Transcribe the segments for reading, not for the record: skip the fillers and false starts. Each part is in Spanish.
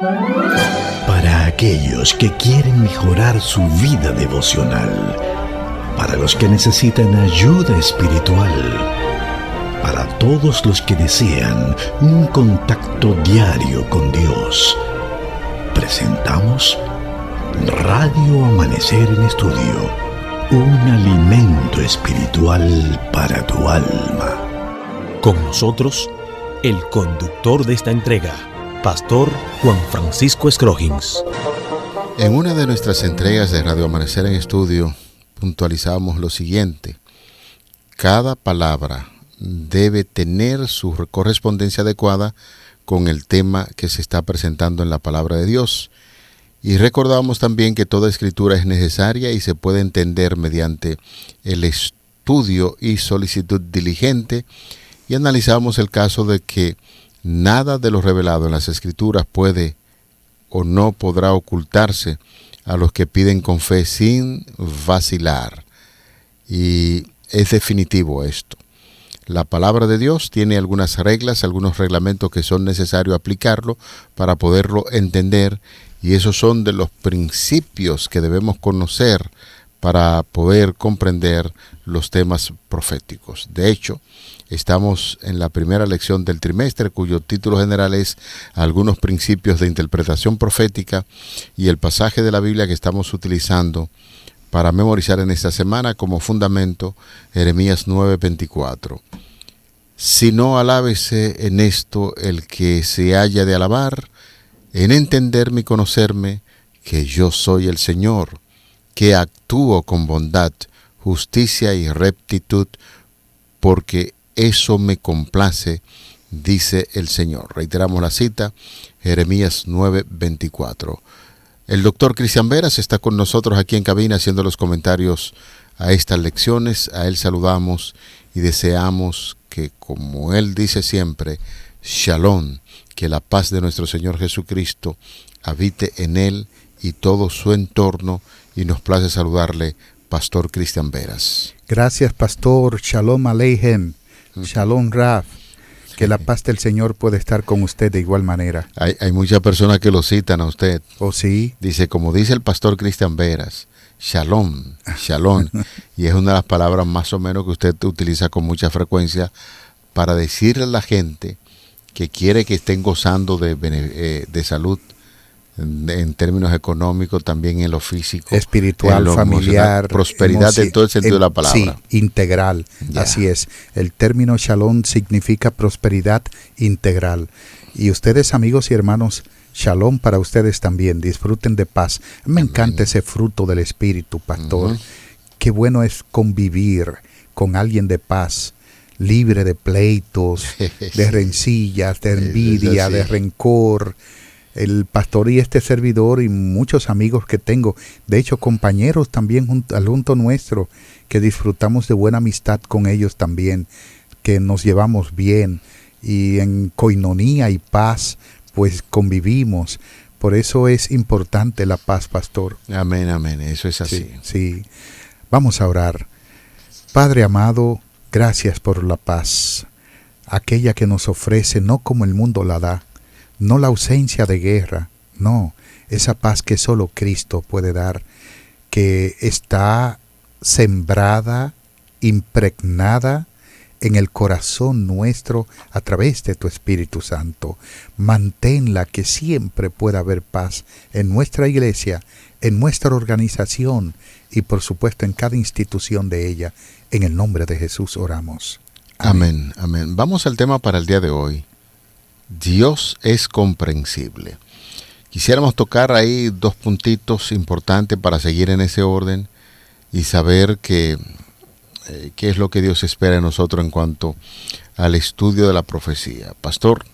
Para aquellos que quieren mejorar su vida devocional, para los que necesitan ayuda espiritual, para todos los que desean un contacto diario con Dios, presentamos Radio Amanecer en Estudio, un alimento espiritual para tu alma. Con nosotros, el conductor de esta entrega, Pastor Juan Francisco Scroggins. En una de nuestras entregas de Radio Amanecer en Estudio, puntualizamos lo siguiente: cada palabra debe tener su correspondencia adecuada con el tema que se está presentando en la palabra de Dios. Y recordamos también que toda escritura es necesaria y se puede entender mediante el estudio y solicitud diligente. Y analizamos el caso de que nada de lo revelado en las escrituras puede o no podrá ocultarse a los que piden con fe sin vacilar. Y es definitivo esto. La palabra de Dios tiene algunas reglas, algunos reglamentos que son necesarios aplicarlo para poderlo entender, y esos son de los principios que debemos conocer para poder comprender los temas proféticos. De hecho, estamos en la primera lección del trimestre, cuyo título general es Algunos principios de interpretación profética, y el pasaje de la Biblia que estamos utilizando para memorizar en esta semana como fundamento, Jeremías 9:24. Si no alábese en esto el que se haya de alabar, en entenderme y conocerme, que yo soy el Señor, que actúo con bondad, justicia y rectitud, porque eso me complace, dice el Señor. Reiteramos la cita, Jeremías 9:24. El doctor Cristian Veras está con nosotros aquí en cabina haciendo los comentarios a estas lecciones. A él saludamos y deseamos que, como él dice siempre, Shalom, que la paz de nuestro Señor Jesucristo habite en él y todo su entorno, y nos place saludarle, Pastor Cristian Veras. Gracias, Pastor. Shalom Aleichem. Shalom Rav. Que la paz del Señor puede estar con usted de igual manera. Hay muchas personas que lo citan a usted. ¿Oh, sí? Dice, como dice el Pastor Cristian Veras, Shalom, Shalom. Y es una de las palabras más o menos que usted utiliza con mucha frecuencia para decirle a la gente que quiere que estén gozando de salud, en términos económicos, también en lo físico, espiritual, familiar, prosperidad en todo el sentido de la palabra. Sí, integral. Yeah. Así es. El término shalom significa prosperidad integral. Y ustedes, amigos y hermanos, shalom para ustedes también. Disfruten de paz. Me encanta ese fruto del Espíritu, Pastor. Qué bueno es convivir con alguien de paz, libre de pleitos, de rencillas, de envidia, de rencor. El pastor y este servidor y muchos amigos que tengo, de hecho compañeros también junto nuestro, que disfrutamos de buena amistad con ellos también, que nos llevamos bien y en coinonía y paz pues convivimos. Por eso es importante la paz, Pastor. Amén, amén, eso es así. Sí. Vamos a orar. Padre amado, gracias por la paz, aquella que nos ofrece no como el mundo la da, no la ausencia de guerra, no, esa paz que solo Cristo puede dar, que está sembrada, impregnada en el corazón nuestro a través de tu Espíritu Santo. Manténla, que siempre pueda haber paz en nuestra iglesia, en nuestra organización y por supuesto en cada institución de ella. En el nombre de Jesús oramos. Amén, amén. Vamos al tema para el día de hoy. Dios es comprensible. Quisiéramos tocar ahí dos puntitos importantes para seguir en ese orden y saber qué es lo que Dios espera de nosotros en cuanto al estudio de la profecía. Pastor,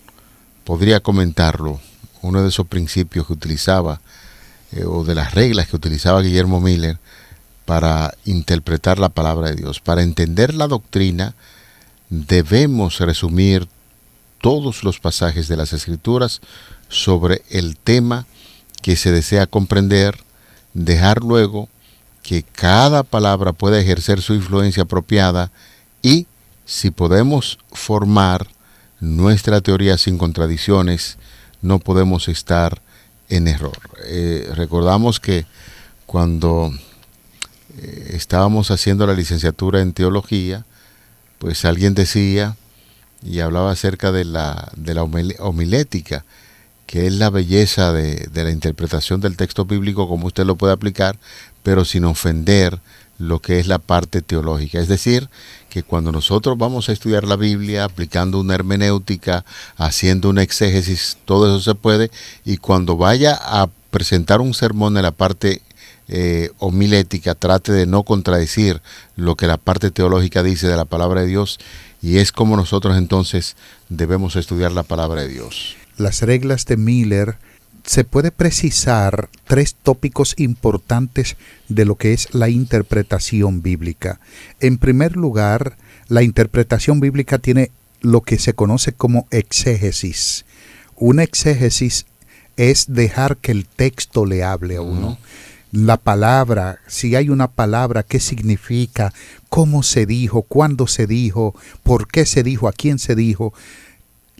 ¿podría comentarlo? Uno de esos principios que utilizaba, o de las reglas que utilizaba Guillermo Miller para interpretar la palabra de Dios. Para entender la doctrina, debemos resumir todos los pasajes de las Escrituras sobre el tema que se desea comprender, dejar luego que cada palabra pueda ejercer su influencia apropiada y, si podemos formar nuestra teoría sin contradicciones, no podemos estar en error. Recordamos que cuando estábamos haciendo la licenciatura en teología, pues alguien decía y hablaba acerca de la homilética, que es la belleza de la interpretación del texto bíblico como usted lo puede aplicar, pero sin ofender lo que es la parte teológica. Es decir, que cuando nosotros vamos a estudiar la Biblia aplicando una hermenéutica, haciendo una exégesis, todo eso se puede, y cuando vaya a presentar un sermón en la parte homilética, trate de no contradecir lo que la parte teológica dice de la palabra de Dios, y es como nosotros entonces debemos estudiar la palabra de Dios. Las reglas de Miller, se puede precisar 3 tópicos importantes de lo que es la interpretación bíblica. En primer lugar, la interpretación bíblica tiene lo que se conoce como exégesis. Una exégesis es dejar que el texto le hable a uno. La palabra, si hay una palabra, ¿qué significa? ¿Cómo se dijo? ¿Cuándo se dijo? ¿Por qué se dijo? ¿A quién se dijo?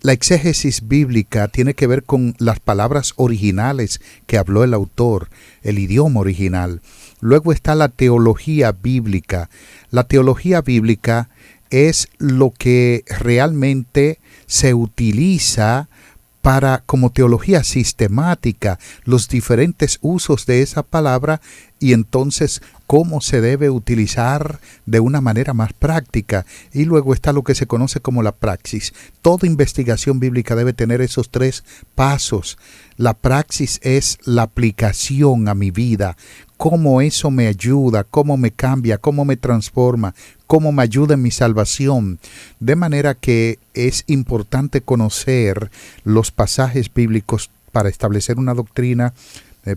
La exégesis bíblica tiene que ver con las palabras originales que habló el autor, el idioma original. Luego está la teología bíblica. La teología bíblica es lo que realmente se utiliza como teología sistemática, los diferentes usos de esa palabra y entonces cómo se debe utilizar de una manera más práctica. Y luego está lo que se conoce como la praxis. Toda investigación bíblica debe tener esos 3 pasos. La praxis es la aplicación a mi vida, cómo eso me ayuda, cómo me cambia, cómo me transforma, cómo me ayuda en mi salvación. De manera que es importante conocer los pasajes bíblicos para establecer una doctrina.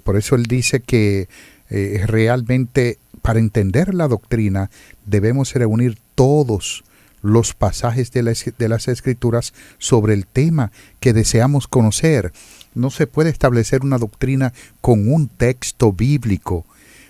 Por eso él dice que realmente para entender la doctrina debemos reunir todos los pasajes de las Escrituras sobre el tema que deseamos conocer. No se puede establecer una doctrina con un texto bíblico.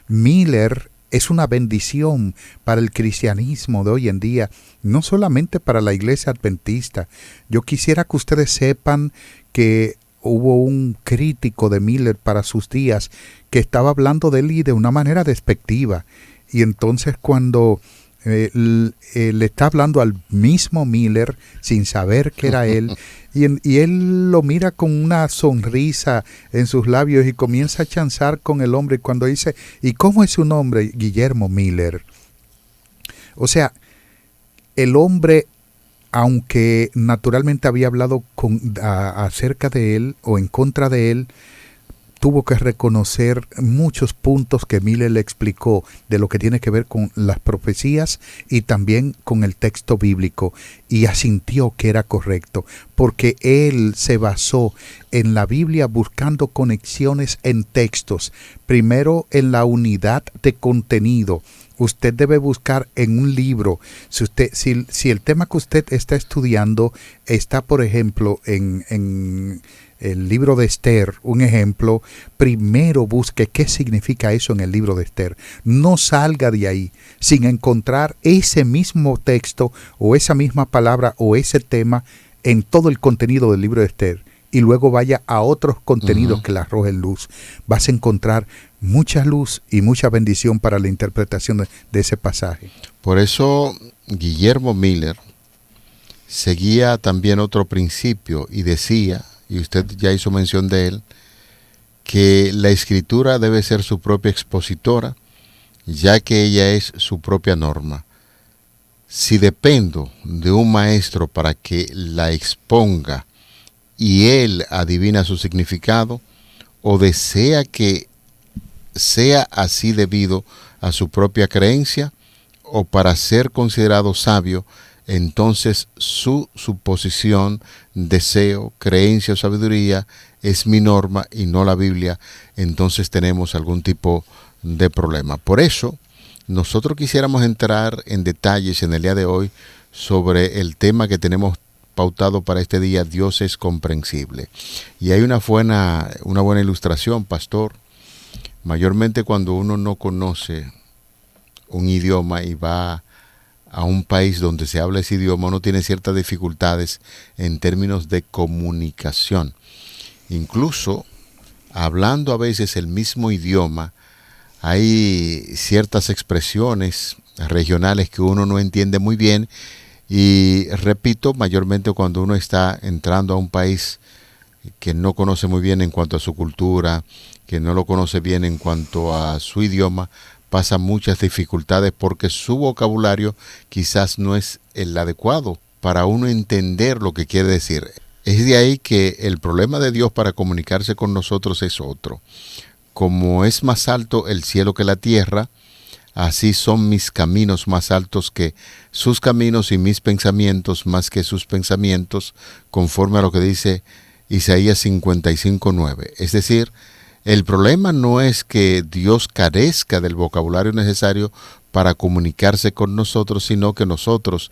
Miller es una bendición para el cristianismo de hoy en día, no solamente para la iglesia adventista. Yo quisiera que ustedes sepan que hubo un crítico de Miller para sus días que estaba hablando de él y de una manera despectiva. Y entonces cuando le está hablando al mismo Miller sin saber que era él, y él lo mira con una sonrisa en sus labios y comienza a chanzar con el hombre cuando dice, ¿y cómo es su nombre? Guillermo Miller. O sea, el hombre, aunque naturalmente había hablado acerca de él o en contra de él, tuvo que reconocer muchos puntos que Miller le explicó de lo que tiene que ver con las profecías y también con el texto bíblico, y asintió que era correcto, porque él se basó en la Biblia buscando conexiones en textos, primero en la unidad de contenido. Usted debe buscar en un libro, si el tema que usted está estudiando está, por ejemplo, en el libro de Esther, un ejemplo, primero busque qué significa eso en el libro de Esther. No salga de ahí sin encontrar ese mismo texto o esa misma palabra o ese tema en todo el contenido del libro de Esther. Y luego vaya a otros contenidos que le arrojen luz. Vas a encontrar mucha luz y mucha bendición para la interpretación de ese pasaje. Por eso Guillermo Miller seguía también otro principio y decía, y usted ya hizo mención de él, que la escritura debe ser su propia expositora, ya que ella es su propia norma. Si dependo de un maestro para que la exponga y él adivina su significado, o desea que sea así debido a su propia creencia, o para ser considerado sabio, entonces su suposición, deseo, creencia o sabiduría es mi norma y no la Biblia. Entonces tenemos algún tipo de problema. Por eso nosotros quisiéramos entrar en detalles en el día de hoy sobre el tema que tenemos pautado para este día: Dios es comprensible. Y hay una buena ilustración, pastor. Mayormente cuando uno no conoce un idioma y va a un país donde se habla ese idioma, uno tiene ciertas dificultades en términos de comunicación. Incluso hablando a veces el mismo idioma, hay ciertas expresiones regionales que uno no entiende muy bien. Y repito, mayormente cuando uno está entrando a un país que no conoce muy bien en cuanto a su cultura, que no lo conoce bien en cuanto a su idioma, pasa muchas dificultades porque su vocabulario quizás no es el adecuado para uno entender lo que quiere decir. Es de ahí que el problema de Dios para comunicarse con nosotros es otro. Como es más alto el cielo que la tierra, así son mis caminos más altos que sus caminos y mis pensamientos más que sus pensamientos, conforme a lo que dice Isaías 55:9. Es decir, el problema no es que Dios carezca del vocabulario necesario para comunicarse con nosotros, sino que nosotros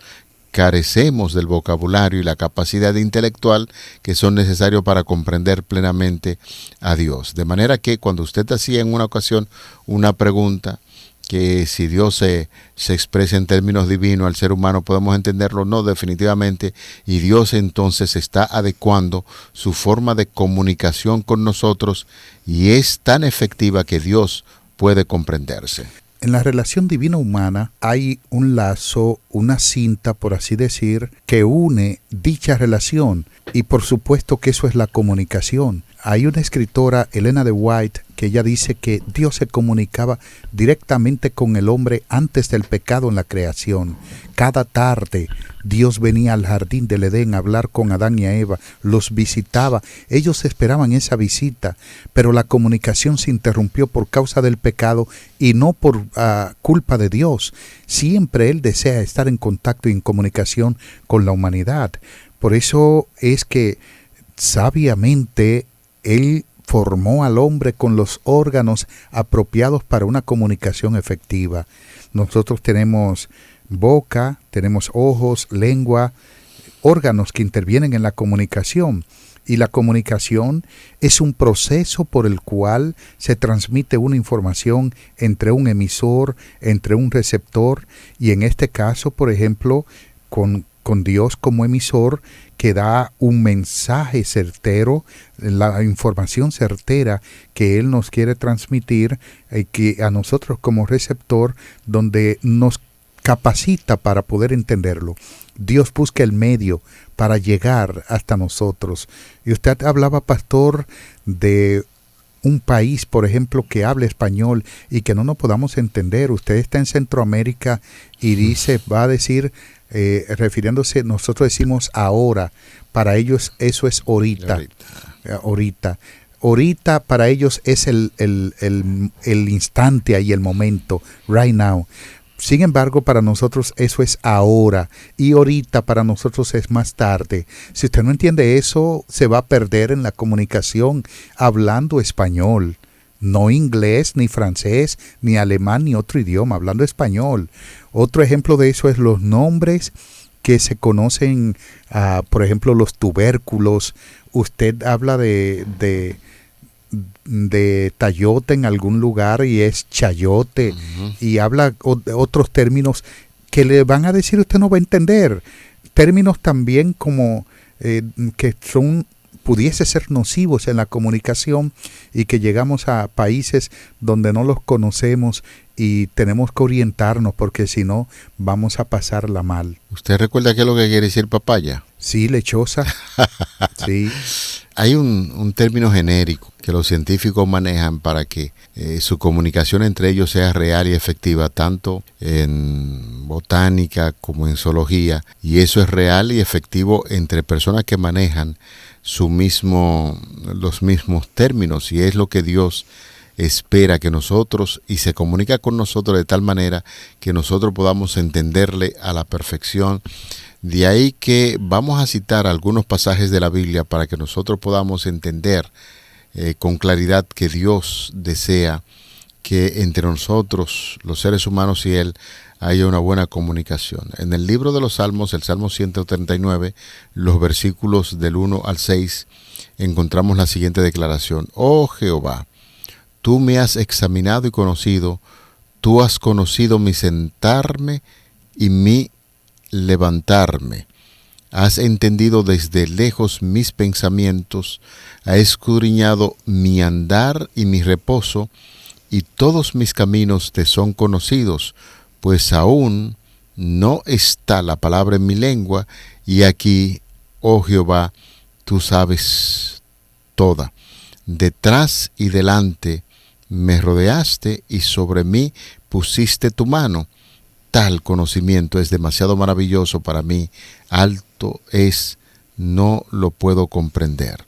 carecemos del vocabulario y la capacidad intelectual que son necesarios para comprender plenamente a Dios. De manera que cuando usted hacía en una ocasión una pregunta, que si Dios se expresa en términos divinos al ser humano, ¿podemos entenderlo? No, definitivamente. Y Dios entonces está adecuando su forma de comunicación con nosotros y es tan efectiva que Dios puede comprenderse. En la relación divino-humana hay un lazo, una cinta, por así decir, que une dicha relación. Y por supuesto que eso es la comunicación. Hay una escritora, Elena de White, que ella dice que Dios se comunicaba directamente con el hombre antes del pecado en la creación. Cada tarde Dios venía al jardín del Edén a hablar con Adán y a Eva, los visitaba, ellos esperaban esa visita, pero la comunicación se interrumpió por causa del pecado y no por culpa de Dios. Siempre Él desea estar en contacto y en comunicación con la humanidad. Por eso es que sabiamente Él formó al hombre con los órganos apropiados para una comunicación efectiva. Nosotros tenemos boca, tenemos ojos, lengua, órganos que intervienen en la comunicación. Y la comunicación es un proceso por el cual se transmite una información entre un emisor, entre un receptor, y en este caso, por ejemplo, con Dios como emisor, que da un mensaje certero, la información certera que Él nos quiere transmitir, que a nosotros como receptor, donde nos capacita para poder entenderlo. Dios busca el medio para llegar hasta nosotros. Y usted hablaba, pastor, de un país, por ejemplo, que hable español y que no nos podamos entender. Usted está en Centroamérica y dice, va a decir, refiriéndose, nosotros decimos ahora, para ellos eso es ahorita. Ahorita para ellos es el instante ahí, el momento, right now. Sin embargo, para nosotros eso es ahora y ahorita para nosotros es más tarde. Si usted no entiende eso, se va a perder en la comunicación hablando español. No inglés, ni francés, ni alemán, ni otro idioma, hablando español. Otro ejemplo de eso es los nombres que se conocen, por ejemplo, los tubérculos. Usted habla de tayote en algún lugar y es chayote, y habla otros términos que le van a decir usted no va a entender. Términos también como que pudiese ser nocivos en la comunicación y que llegamos a países donde no los conocemos y tenemos que orientarnos porque si no vamos a pasarla mal. ¿Usted recuerda qué es lo que quiere decir papaya? Sí, lechosa. Sí. Hay un término genérico que los científicos manejan para que su comunicación entre ellos sea real y efectiva, tanto en botánica como en zoología, y eso es real y efectivo entre personas que manejan los mismos términos, y es lo que Dios espera que nosotros, y se comunica con nosotros de tal manera que nosotros podamos entenderle a la perfección. De ahí que vamos a citar algunos pasajes de la Biblia para que nosotros podamos entender con claridad que Dios desea que entre nosotros, los seres humanos y Él, haya una buena comunicación. En el libro de los Salmos, el Salmo 139, los versículos del 1 al 6, encontramos la siguiente declaración: Oh Jehová, tú me has examinado y conocido, tú has conocido mi sentarme y mi levantarme. Has entendido desde lejos mis pensamientos, has escudriñado mi andar y mi reposo, y todos mis caminos te son conocidos, pues aún no está la palabra en mi lengua, y aquí, oh Jehová, tú sabes toda. Detrás y delante me rodeaste, y sobre mí pusiste tu mano. Tal conocimiento es demasiado maravilloso para mí, alto es, no lo puedo comprender.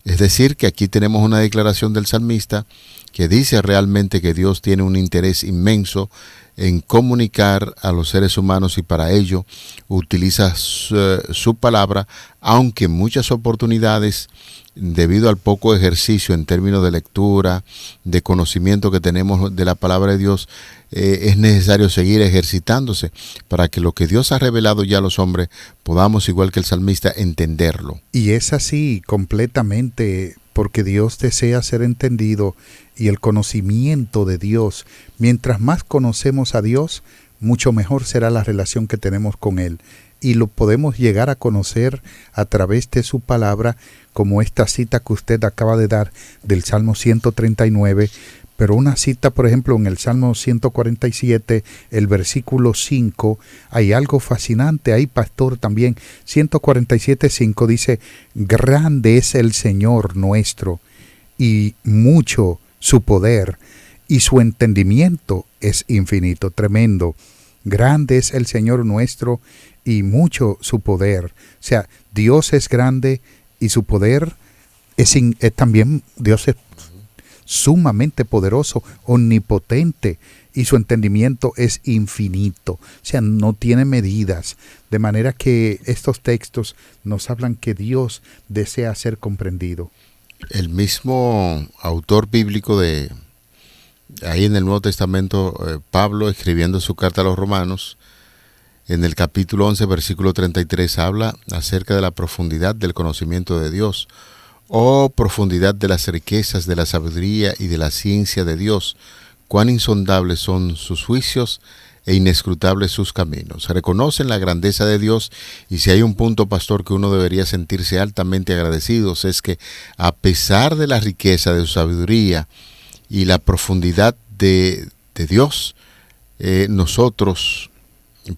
Es decir, que aquí tenemos una declaración del salmista que dice realmente que Dios tiene un interés inmenso en comunicar a los seres humanos, y para ello utiliza su palabra, aunque en muchas oportunidades, debido al poco ejercicio en términos de lectura, de conocimiento que tenemos de la palabra de Dios, es necesario seguir ejercitándose para que lo que Dios ha revelado ya a los hombres podamos, igual que el salmista, entenderlo. Y es así completamente, porque Dios desea ser entendido, y el conocimiento de Dios, mientras más conocemos a Dios, mucho mejor será la relación que tenemos con Él. Y lo podemos llegar a conocer a través de su palabra, como esta cita que usted acaba de dar del Salmo 139, pero una cita, por ejemplo, en el Salmo 147, el versículo 5, hay algo fascinante ahí, pastor, también. 147:5 dice: grande es el Señor nuestro, y mucho su poder, y su entendimiento es infinito. Tremendo. Grande es el Señor nuestro, y mucho su poder. O sea, Dios es grande, y su poder es también, Dios es sumamente poderoso, omnipotente, y su entendimiento es infinito. O sea, no tiene medidas. De manera que estos textos nos hablan que Dios desea ser comprendido. El autor bíblico ahí en el Nuevo Testamento, Pablo, escribiendo su carta a los Romanos, en el capítulo 11, versículo 33, habla acerca de la profundidad del conocimiento de Dios. Oh, profundidad de las riquezas de la sabiduría y de la ciencia de Dios, cuán insondables son sus juicios e inescrutables sus caminos. Reconocen la grandeza de Dios, y si hay un punto, pastor, que uno debería sentirse altamente agradecidos, es que a pesar de la riqueza de su sabiduría y la profundidad de Dios, nosotros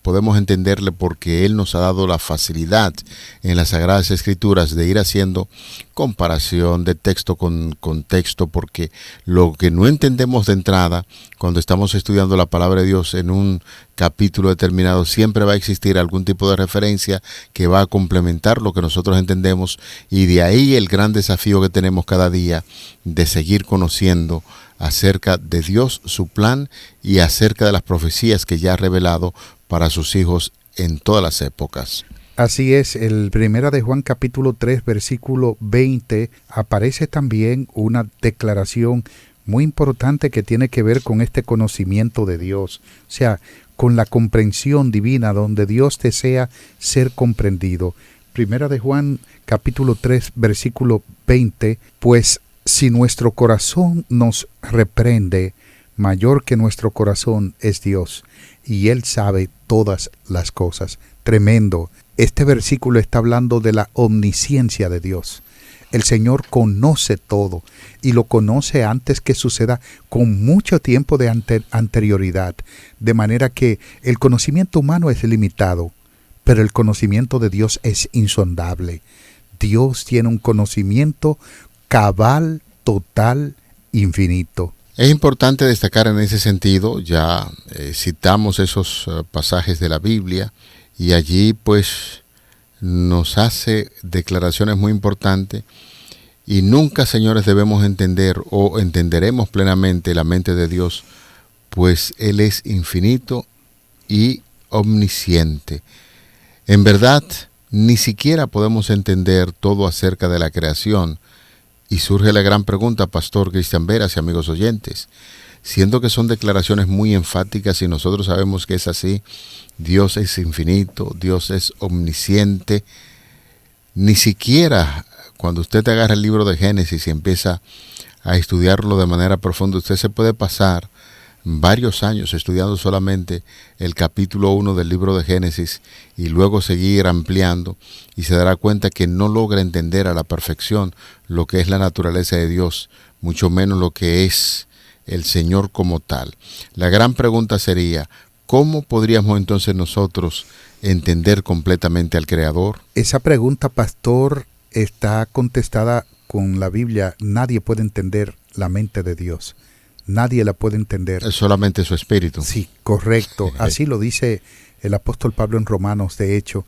podemos entenderle, porque Él nos ha dado la facilidad en las Sagradas Escrituras de ir haciendo comparación de texto con texto, porque lo que no entendemos de entrada, cuando estamos estudiando la palabra de Dios en un capítulo determinado, siempre va a existir algún tipo de referencia que va a complementar lo que nosotros entendemos, y de ahí el gran desafío que tenemos cada día de seguir conociendo acerca de Dios, su plan, y acerca de las profecías que ya ha revelado para sus hijos en todas las épocas. Así es, el 1 de Juan capítulo 3, versículo 20, aparece también una declaración muy importante que tiene que ver con este conocimiento de Dios, o sea, con la comprensión divina, donde Dios desea ser comprendido. 1 de Juan capítulo 3, versículo 20, pues si nuestro corazón nos reprende, mayor que nuestro corazón es Dios, y Él sabe todas las cosas. Tremendo. Este versículo está hablando de la omnisciencia de Dios. El Señor conoce todo, y lo conoce antes que suceda, con mucho tiempo de anterioridad. De manera que el conocimiento humano es limitado, pero el conocimiento de Dios es insondable. Dios tiene un conocimiento cabal, total, infinito. Es importante destacar en ese sentido, ya citamos esos pasajes de la Biblia, y allí pues nos hace declaraciones muy importantes, y nunca, señores, debemos entender o entenderemos plenamente la mente de Dios, pues Él es infinito y omnisciente. En verdad, ni siquiera podemos entender todo acerca de la creación. Y surge la gran pregunta, pastor Cristian Veras y amigos oyentes, siendo que son declaraciones muy enfáticas y nosotros sabemos que es así, Dios es infinito, Dios es omnisciente, ni siquiera cuando usted agarra el libro de Génesis y empieza a estudiarlo de manera profunda, usted se puede pasar varios años estudiando solamente el capítulo 1 del libro de Génesis y luego seguir ampliando, y se dará cuenta que no logra entender a la perfección lo que es la naturaleza de Dios, mucho menos lo que es el Señor como tal. La gran pregunta sería, ¿cómo podríamos entonces nosotros entender completamente al Creador? Esa pregunta, pastor, está contestada con la Biblia. Nadie puede entender la mente de Dios. Nadie la puede entender. Es solamente su espíritu. Sí, correcto. Así lo dice el apóstol Pablo en Romanos, de hecho,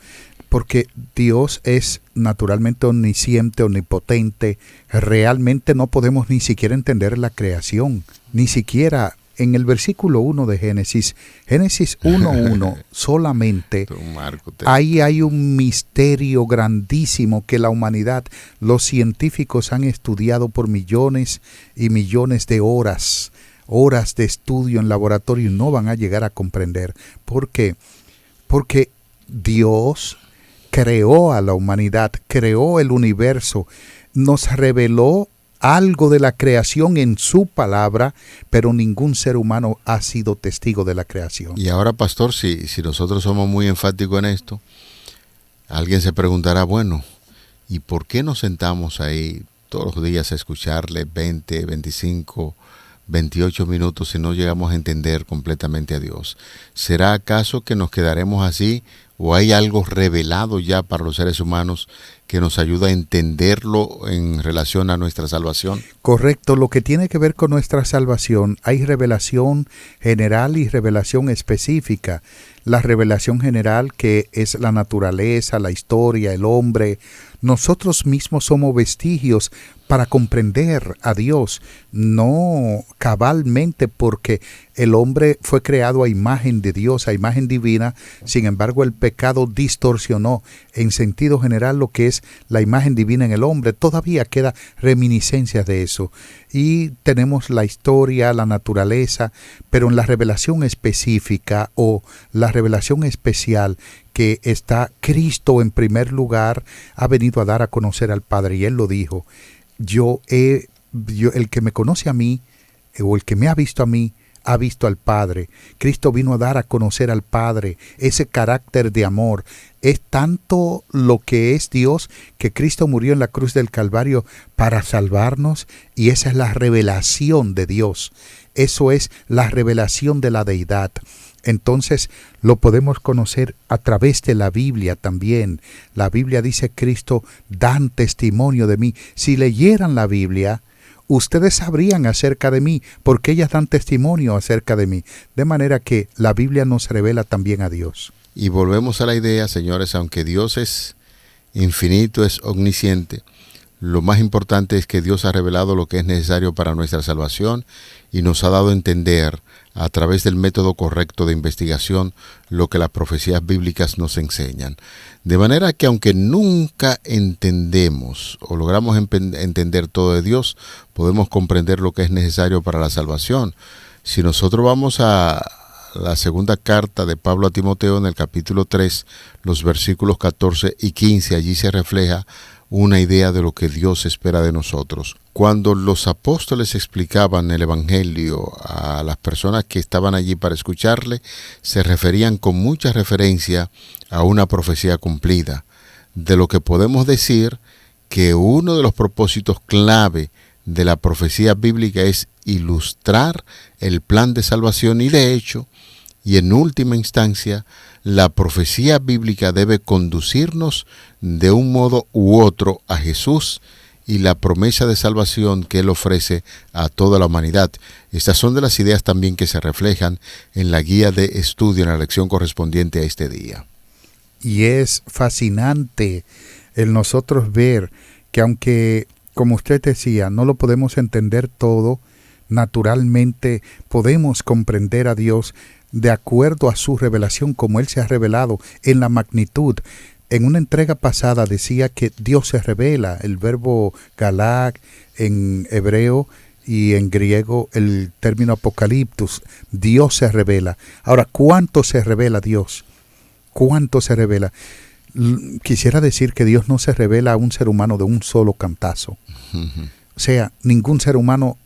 porque Dios es naturalmente omnisciente, omnipotente. Realmente no podemos ni siquiera entender la creación, ni siquiera en el versículo 1 de Génesis 1:1 solamente, ahí hay un misterio grandísimo que la humanidad, los científicos han estudiado por millones y millones de horas de estudio en laboratorio y no van a llegar a comprender. ¿Por qué? Porque Dios creó a la humanidad, creó el universo, nos reveló algo de la creación en su palabra, pero ningún ser humano ha sido testigo de la creación. Y ahora, pastor, si nosotros somos muy enfáticos en esto, alguien se preguntará, bueno, ¿y por qué nos sentamos ahí todos los días a escucharle 20, 25, 28 minutos si no llegamos a entender completamente a Dios? ¿Será acaso que nos quedaremos así o hay algo revelado ya para los seres humanos que nos ayuda a entenderlo en relación a nuestra salvación? Correcto, lo que tiene que ver con nuestra salvación, hay revelación general y revelación específica. La revelación general, que es la naturaleza, la historia, el hombre. Nosotros mismos somos vestigios para comprender a Dios, no cabalmente, porque el hombre fue creado a imagen de Dios, a imagen divina. Sin embargo, el pecado distorsionó en sentido general lo que es la imagen divina en el hombre. Todavía queda reminiscencias de eso. Y tenemos la historia, la naturaleza, pero en la revelación específica o la revelación especial, que está Cristo en primer lugar, ha venido a dar a conocer al Padre. Y Él lo dijo, el que me conoce a mí, o el que me ha visto a mí, ha visto al Padre. Cristo vino a dar a conocer al Padre, ese carácter de amor. Es tanto lo que es Dios que Cristo murió en la cruz del Calvario para salvarnos, y esa es la revelación de Dios. Eso es la revelación de la deidad. Entonces lo podemos conocer a través de la Biblia también. La Biblia dice, Cristo, dan testimonio de mí. Si leyeran la Biblia, ustedes sabrían acerca de mí, porque ellas dan testimonio acerca de mí. De manera que la Biblia nos revela también a Dios. Y volvemos a la idea, señores, aunque Dios es infinito, es omnisciente, lo más importante es que Dios ha revelado lo que es necesario para nuestra salvación y nos ha dado a entender a través del método correcto de investigación lo que las profecías bíblicas nos enseñan. De manera que aunque nunca entendemos o logramos entender todo de Dios, podemos comprender lo que es necesario para la salvación. Si nosotros vamos a la segunda carta de Pablo a Timoteo en el capítulo 3, los versículos 14 y 15, allí se refleja una idea de lo que Dios espera de nosotros. Cuando los apóstoles explicaban el Evangelio a las personas que estaban allí para escucharle, se referían con mucha referencia a una profecía cumplida, de lo que podemos decir que uno de los propósitos clave de la profecía bíblica es ilustrar el plan de salvación y, de hecho, y en última instancia, la profecía bíblica debe conducirnos de un modo u otro a Jesús y la promesa de salvación que Él ofrece a toda la humanidad. Estas son de las ideas también que se reflejan en la guía de estudio en la lección correspondiente a este día. Y es fascinante el nosotros ver que, aunque, como usted decía, no lo podemos entender todo, naturalmente podemos comprender a Dios de acuerdo a su revelación, como Él se ha revelado en la magnitud. En una entrega pasada decía que Dios se revela, el verbo galak en hebreo y en griego el término apocaliptus. Dios se revela. Ahora, ¿cuánto se revela Dios? ¿Cuánto se revela? Quisiera decir que Dios no se revela a un ser humano de un solo cantazo. O sea, ningún ser humano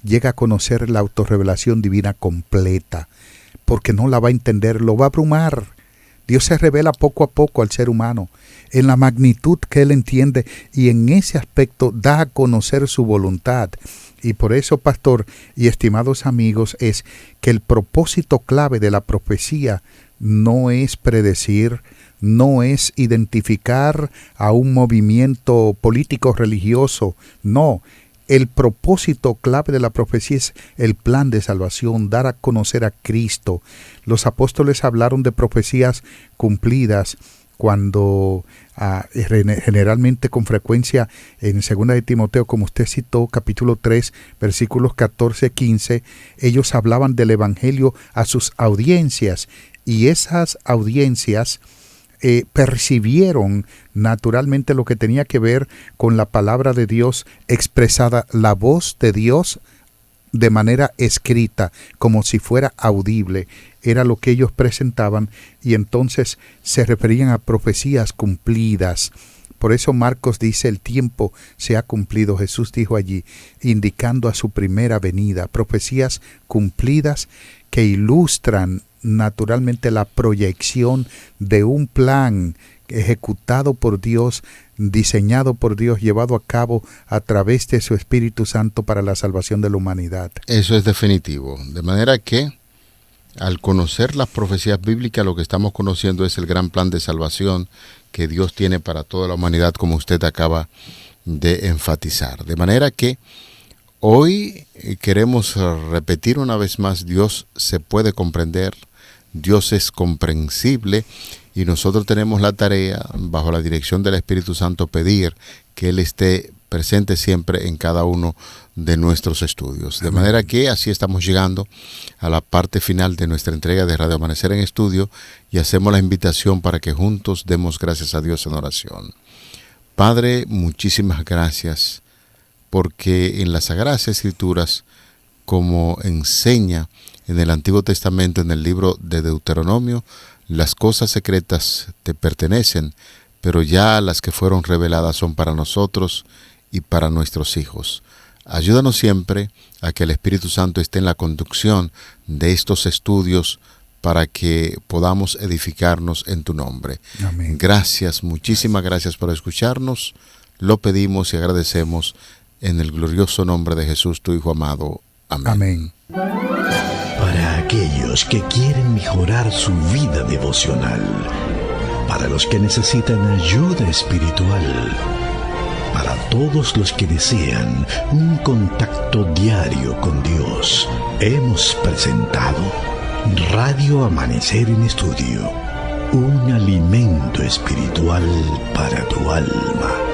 llega a conocer la autorrevelación divina completa, porque no la va a entender, lo va a abrumar. Dios se revela poco a poco al ser humano, en la magnitud que él entiende, y en ese aspecto da a conocer su voluntad. Y por eso, pastor y estimados amigos, es que el propósito clave de la profecía no es predecir, no es identificar a un movimiento político religioso, no. El propósito clave de la profecía es el plan de salvación, dar a conocer a Cristo. Los apóstoles hablaron de profecías cumplidas cuando generalmente con frecuencia en 2 de Timoteo, como usted citó, capítulo 3, versículos 14-15, ellos hablaban del evangelio a sus audiencias, y esas audiencias percibieron naturalmente lo que tenía que ver con la palabra de Dios expresada, la voz de Dios de manera escrita, como si fuera audible. Era lo que ellos presentaban, y entonces se referían a profecías cumplidas. Por eso Marcos dice: el tiempo se ha cumplido. Jesús dijo allí, indicando a su primera venida, profecías cumplidas que ilustran naturalmente la proyección de un plan ejecutado por Dios, diseñado por Dios, llevado a cabo a través de su Espíritu Santo para la salvación de la humanidad. Eso es definitivo. De manera que, al conocer las profecías bíblicas, lo que estamos conociendo es el gran plan de salvación que Dios tiene para toda la humanidad, como usted acaba de enfatizar. De manera que hoy queremos repetir una vez más: Dios se puede comprender, Dios es comprensible, y nosotros tenemos la tarea, bajo la dirección del Espíritu Santo, pedir que Él esté presente siempre en cada uno de nuestros estudios. De manera que así estamos llegando a la parte final de nuestra entrega de Radio Amanecer en Estudio, y hacemos la invitación para que juntos demos gracias a Dios en oración. Padre, muchísimas gracias, porque en las Sagradas Escrituras, como enseña en el Antiguo Testamento, en el libro de Deuteronomio, las cosas secretas te pertenecen, pero ya las que fueron reveladas son para nosotros y para nuestros hijos. Ayúdanos siempre a que el Espíritu Santo esté en la conducción de estos estudios para que podamos edificarnos en tu nombre. Amén. Gracias, muchísimas gracias por escucharnos. Lo pedimos y agradecemos en el glorioso nombre de Jesús, tu Hijo amado. Amén. Amén. Para aquellos que quieren mejorar su vida devocional, para los que necesitan ayuda espiritual, para todos los que desean un contacto diario con Dios, hemos presentado Radio Amanecer en Estudio, un alimento espiritual para tu alma.